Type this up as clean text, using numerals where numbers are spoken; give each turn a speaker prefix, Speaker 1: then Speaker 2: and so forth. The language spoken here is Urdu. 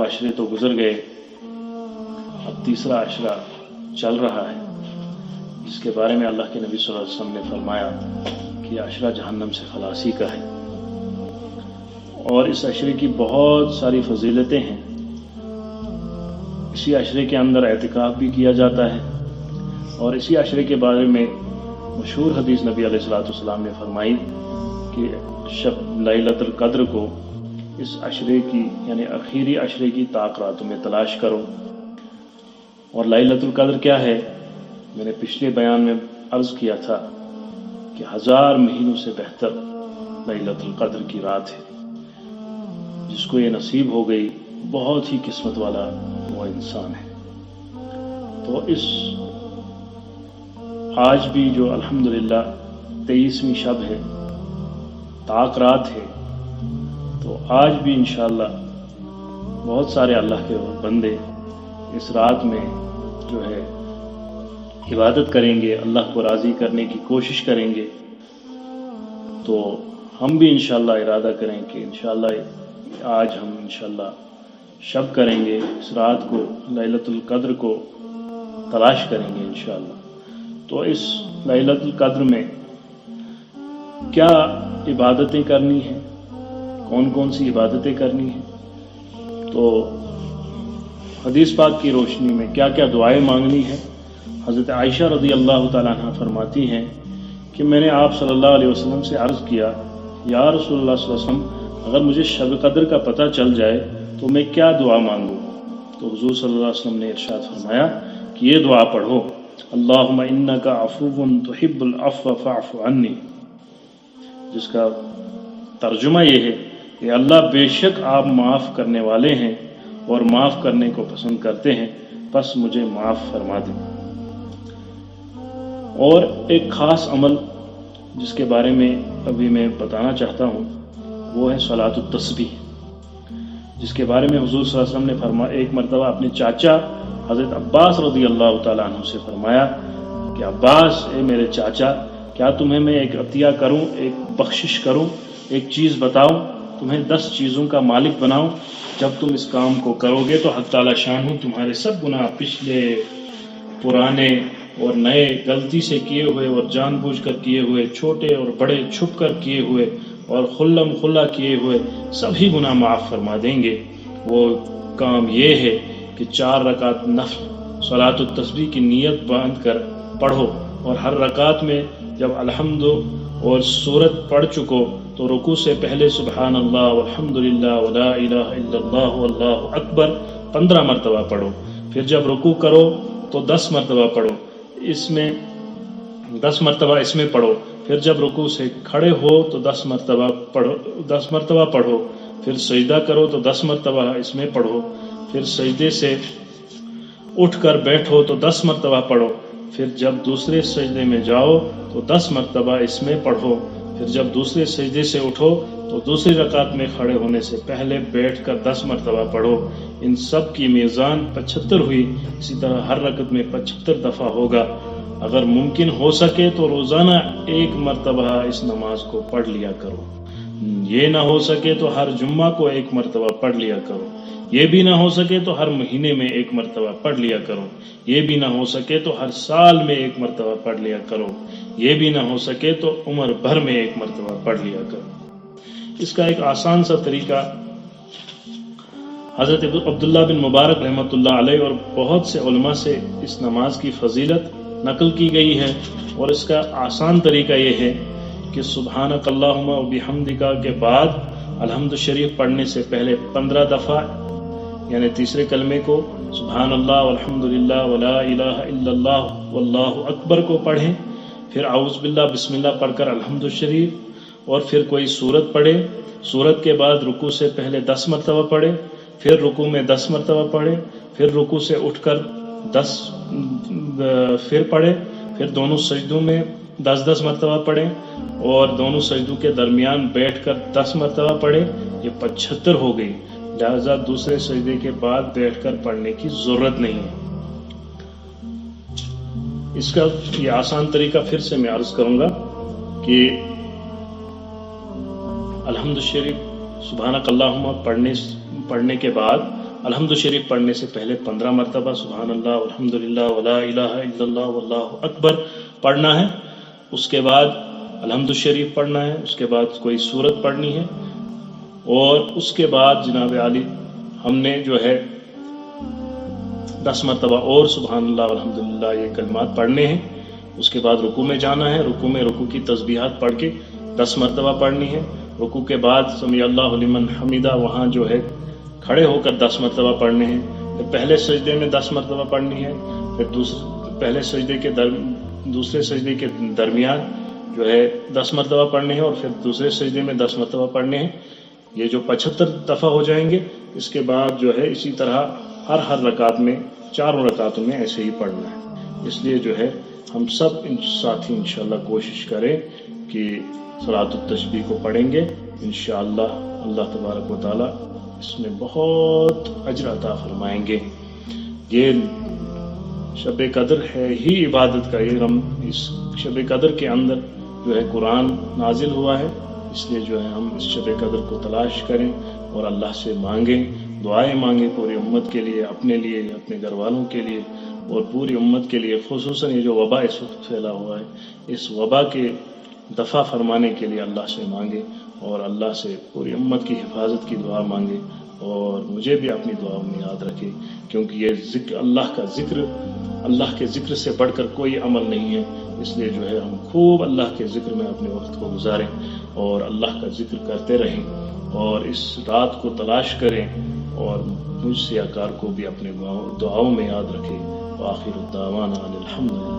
Speaker 1: عشرے تو گزر گئے، اب تیسرا عشرہ چل رہا ہے، جس کے بارے میں اللہ کے نبی صلی اللہ علیہ وسلم نے فرمایا کہ عشرہ جہنم سے خلاصی کا ہے، اور اس عشرے کی بہت ساری فضیلتیں ہیں۔ اسی عشرے کے اندر اعتکاف بھی کیا جاتا ہے، اور اسی عشرے کے بارے میں مشہور حدیث نبی علیہ الصلوۃ والسلام نے فرمائی کہ شب لیلۃ القدر کو اس عشرے کی یعنی اخیری عشرے کی طاق راتوں میں تلاش کرو۔ اور لیلۃ القدر کیا ہے؟ میں نے پچھلے بیان میں عرض کیا تھا کہ 1000 مہینوں سے بہتر لیلۃ القدر کی رات ہے۔ جس کو یہ نصیب ہو گئی بہت ہی قسمت والا وہ انسان ہے۔ تو اس آج بھی جو الحمدللہ 23ویں شب ہے، طاق رات ہے، تو آج بھی انشاءاللہ بہت سارے اللہ کے بندے اس رات میں جو ہے عبادت کریں گے، اللہ کو راضی کرنے کی کوشش کریں گے۔ تو ہم بھی انشاءاللہ ارادہ کریں کہ انشاءاللہ آج ہم انشاءاللہ شب کریں گے، اس رات کو لیلۃ القدر کو تلاش کریں گے انشاءاللہ۔ تو اس لیلۃ القدر میں کیا عبادتیں کرنی ہیں، کون کون سی عبادتیں کرنی ہیں، تو حدیث پاک کی روشنی میں کیا کیا دعائیں مانگنی ہیں۔ حضرت عائشہ رضی اللہ تعالیٰ عنہ فرماتی ہیں کہ میں نے آپ صلی اللہ علیہ وسلم سے عرض کیا، یا رسول اللہ صلی اللہ علیہ وسلم، اگر مجھے شب قدر کا پتہ چل جائے تو میں کیا دعا مانگوں؟ تو حضور صلی اللہ علیہ وسلم نے ارشاد فرمایا کہ یہ دعا پڑھو، اللہم انک عفو تحب العفو فاعف عنی، جس کا ترجمہ یہ ہے کہ اللہ بے شک آپ معاف کرنے والے ہیں اور معاف کرنے کو پسند کرتے ہیں، بس مجھے معاف فرما دیں۔ اور ایک خاص عمل جس کے بارے میں ابھی میں بتانا چاہتا ہوں وہ ہے صلاۃ التسبیح، جس کے بارے میں حضور صلی اللہ علیہ وسلم نے فرمایا، ایک مرتبہ اپنے چاچا حضرت عباس رضی اللہ تعالیٰ عنہ سے فرمایا کہ عباس، اے میرے چاچا، کیا تمہیں میں ایک عطیہ کروں، ایک بخشش کروں، ایک چیز بتاؤں، تمہیں 10 چیزوں کا مالک بناؤں، جب تم اس کام کو کرو گے تو حق تعالیٰ شانہ تمہارے سب گناہ، پچھلے، پرانے اور نئے، غلطی سے کیے ہوئے اور جان بوجھ کر کیے ہوئے، چھوٹے اور بڑے، چھپ کر کیے ہوئے اور خلم خلا کیے ہوئے سبھی گناہ معاف فرما دیں گے۔ وہ کام یہ ہے کہ 4 رکعت نفل صلاۃ التسبیح کی نیت باندھ کر پڑھو، اور ہر رکعت میں جب الحمد اور سورت پڑھ چکو تو رکوع سے پہلے سبحان اللہ والحمدللہ ولا الہ الا اللہ واللہ اکبر 15 مرتبہ پڑھو، پھر جب رکوع کرو تو 10 مرتبہ پڑھو، اس میں 10 مرتبہ اس میں پڑھو، پھر جب رکوع سے کھڑے ہو تو 10 مرتبہ پڑھو، پھر سجدہ کرو تو 10 مرتبہ اس میں پڑھو، پھر سجدے سے اٹھ کر بیٹھو تو 10 مرتبہ پڑھو، پھر جب دوسرے سجدے میں جاؤ تو 10 مرتبہ اس میں پڑھو، پھر جب دوسرے سجدے سے اٹھو تو دوسری رکعت میں کھڑے ہونے سے پہلے بیٹھ کر 10 مرتبہ پڑھو۔ ان سب کی میزان 75 ہوئی، اسی طرح ہر رکعت میں 75 دفعہ ہوگا۔ اگر ممکن ہو سکے تو روزانہ 1 مرتبہ اس نماز کو پڑھ لیا کرو، یہ نہ ہو سکے تو ہر جمعہ کو 1 مرتبہ پڑھ لیا کرو، یہ بھی نہ ہو سکے تو ہر مہینے میں 1 مرتبہ پڑھ لیا کرو، یہ بھی نہ ہو سکے تو ہر سال میں 1 مرتبہ پڑھ لیا کرو، یہ بھی نہ ہو سکے تو عمر بھر میں 1 مرتبہ پڑھ لیا کرو۔ اس کا ایک آسان سا طریقہ حضرت عبداللہ بن مبارک رحمۃ اللہ علیہ اور بہت سے علماء سے اس نماز کی فضیلت نقل کی گئی ہے، اور اس کا آسان طریقہ یہ ہے کہ سبحانک اللہم و بحمدک کے بعد الحمد شریف پڑھنے سے پہلے 15 دفعہ یعنی تیسرے کلمے کو سبحان اللہ والحمدللہ ولا الہ الا اللہ واللہ اکبر کو پڑھیں، پھر اعوذ باللہ بسم اللہ پڑھ کر الحمد شریف، اور پھر کوئی سورت پڑھے، سورت کے بعد رکوع سے پہلے 10 مرتبہ پڑھے، پھر رکوع میں 10 مرتبہ پڑھے، پھر رکوع سے اٹھ کر 10 پھر پڑھے، پھر دونوں سجدوں میں 10 مرتبہ پڑھیں، اور دونوں سجدوں کے درمیان بیٹھ کر 10 مرتبہ پڑھے، یہ 75 ہو گئی۔ لہذا دوسرے سجدے کے بعد بیٹھ کر پڑھنے کی ضرورت نہیں ہے۔ اس کا یہ آسان طریقہ پھر سے میں عرض کروں گا کہ الحمد شریف سبحانک اللہم پڑھنے کے بعد الحمد شریف پڑھنے سے پہلے 15 مرتبہ سبحان اللہ الحمدللہ ولا الہ الا اللہ واللہ اکبر پڑھنا ہے. اس کے بعد الحمد شریف پڑھنا ہے. اس کے بعد کوئی سورت پڑھنی ہے. اور اس کے بعد جناب عالی ہم نے جو ہے 10 مرتبہ اور سبحان اللہ الحمدللہ یہ کلمات پڑھنے ہیں. اس کے بعد رکوع میں جانا ہے. رکوع میں رکوع کی تسبیحات پڑھ کے 10 مرتبہ پڑھنی ہے. رکوع کے بعد سمیع اللہ لمن حمیدہ وہاں جو ہے کھڑے ہو کر 10 مرتبہ پڑھنے ہیں. پھر پہلے سجدے میں 10 مرتبہ پڑھنی ہے. پھر پہلے سجدے کے دوسرے سجدے کے درمیان جو ہے 10 مرتبہ پڑھنے ہیں. اور پھر دوسرے سجدے میں 10 مرتبہ پڑھنے ہیں. یہ جو 75 دفعہ ہو جائیں گے. اس کے بعد جو ہے اسی طرح ہر رکعت میں 4 رکعتوں میں ایسے ہی پڑھنا ہے. اس لیے جو ہے ہم سب ساتھی انشاءاللہ کوشش کریں کہ صلاۃ التسبیح کو پڑھیں گے. انشاءاللہ اللہ تبارک و تعالی اس میں بہت اجر عطا فرمائیں گے. یہ شب قدر ہے ہی عبادت کا. اس شب قدر کے اندر جو ہے قرآن نازل ہوا ہے. اس لیے جو ہے ہم اس شب قدر کو تلاش کریں اور اللہ سے مانگیں, دعائیں مانگیں پوری امت کے لیے, اپنے لیے, اپنے گھر والوں کے لیے اور پوری امت کے لیے. خصوصاً یہ جو وبا اس وقت پھیلا ہوا ہے, اس وبا کے دفع فرمانے کے لیے اللہ سے مانگے اور اللہ سے پوری امت کی حفاظت کی دعا مانگے. اور مجھے بھی اپنی دعاؤں میں یاد رکھے, کیونکہ یہ ذکر اللہ کے ذکر سے بڑھ کر کوئی عمل نہیں ہے. اس لیے جو ہے ہم خوب اللہ کے ذکر میں اپنے وقت کو گزاریں اور اللہ کا ذکر کرتے رہیں اور اس رات کو تلاش کریں اور مجھ سے آکار کو بھی اپنے دعاؤں میں یاد رکھیں. وآخر الدعوانا الحمدللہ.